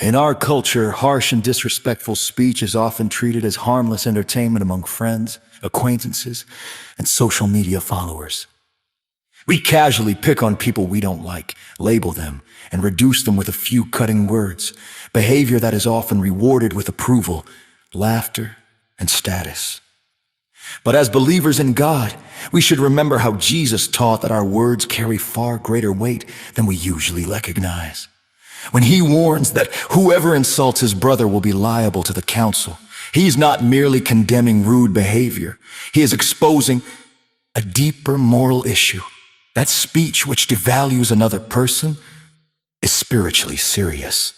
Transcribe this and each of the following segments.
In our culture, harsh and disrespectful speech is often treated as harmless entertainment among friends, acquaintances, and social media followers. We casually pick on people we don't like, label them, and reduce them with a few cutting words, behavior that is often rewarded with approval, laughter, and status. But as believers in God, we should remember how Jesus taught that our words carry far greater weight than we usually recognize. When he warns that whoever insults his brother will be liable to the council, he's not merely condemning rude behavior. He is exposing a deeper moral issue. That speech which devalues another person is spiritually serious.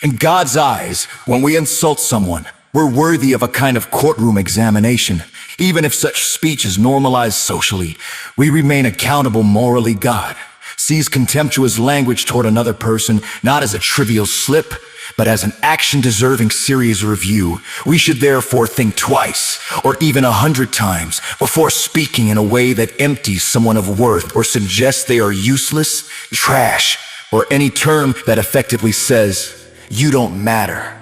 In God's eyes, when we insult someone, we're worthy of a kind of courtroom examination. Even if such speech is normalized socially, we remain accountable morally. God sees contemptuous language toward another person not as a trivial slip, but as an action deserving serious review. We should therefore think twice, or even 100 times, before speaking in a way that empties someone of worth or suggests they are useless, trash, or any term that effectively says, "You don't matter."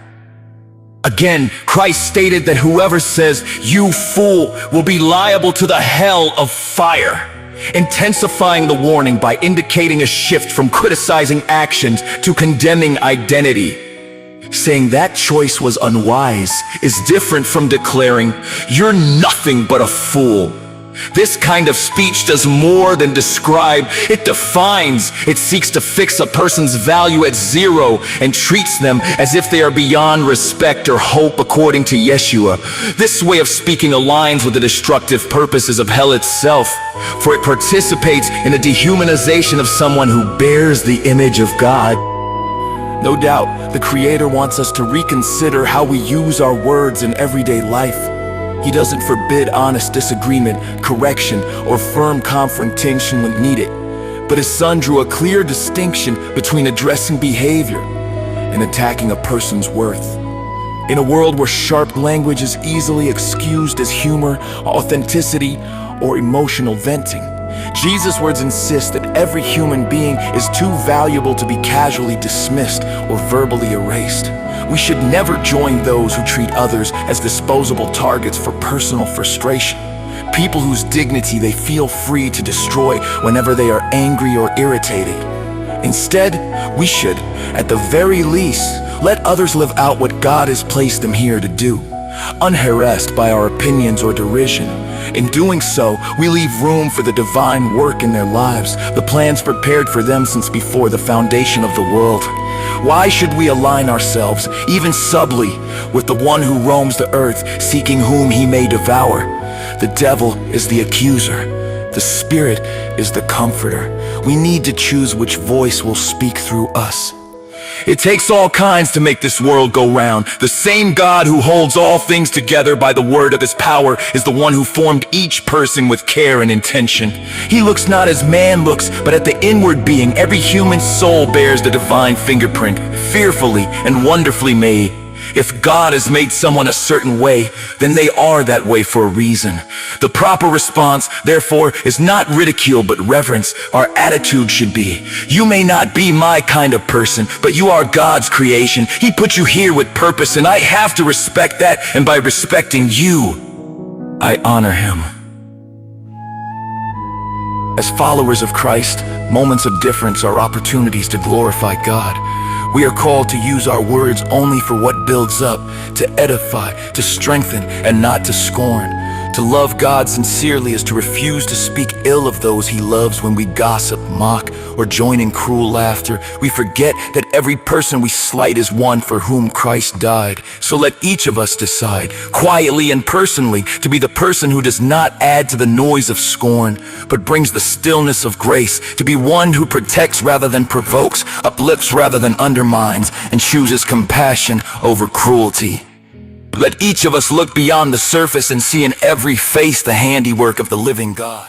Again, Christ stated that whoever says, "You fool," will be liable to the hell of fire, intensifying the warning by indicating a shift from criticizing actions to condemning identity. Saying that choice was unwise is different from declaring, "You're nothing but a fool." This kind of speech does more than describe, it defines. It seeks to fix a person's value at zero and treats them as if they are beyond respect or hope according to Yeshua. This way of speaking aligns with the destructive purposes of hell itself, for it participates in the dehumanization of someone who bears the image of God. No doubt, the Creator wants us to reconsider how we use our words in everyday life. He doesn't forbid honest disagreement, correction, or firm confrontation when needed. But his Son drew a clear distinction between addressing behavior and attacking a person's worth. In a world where sharp language is easily excused as humor, authenticity, or emotional venting, Jesus' words insist that every human being is too valuable to be casually dismissed or verbally erased. We should never join those who treat others as disposable targets for personal frustration, people whose dignity they feel free to destroy whenever they are angry or irritated. Instead, we should, at the very least, let others live out what God has placed them here to do, unharassed by our opinions or derision. In doing so, we leave room for the divine work in their lives, the plans prepared for them since before the foundation of the world. Why should we align ourselves, even subtly, with the one who roams the earth, seeking whom he may devour? The devil is the accuser. The Spirit is the comforter. We need to choose which voice will speak through us. It takes all kinds to make this world go round. The same God who holds all things together by the word of his power is the one who formed each person with care and intention. He looks not as man looks, but at the inward being. Every human soul bears the divine fingerprint, fearfully and wonderfully made. If God has made someone a certain way, then they are that way for a reason. The proper response, therefore, is not ridicule but reverence. Our attitude should be, "You may not be my kind of person, but you are God's creation. He put you here with purpose, and I have to respect that, and by respecting you, I honor him." As followers of Christ, moments of difference are opportunities to glorify God. We are called to use our words only for what builds up, to edify, to strengthen, and not to scorn. To love God sincerely is to refuse to speak ill of those he loves. When we gossip, mock, or join in cruel laughter, we forget that every person we slight is one for whom Christ died. So let each of us decide, quietly and personally, to be the person who does not add to the noise of scorn, but brings the stillness of grace, to be one who protects rather than provokes, uplifts rather than undermines, and chooses compassion over cruelty. Let each of us look beyond the surface and see in every face the handiwork of the living God.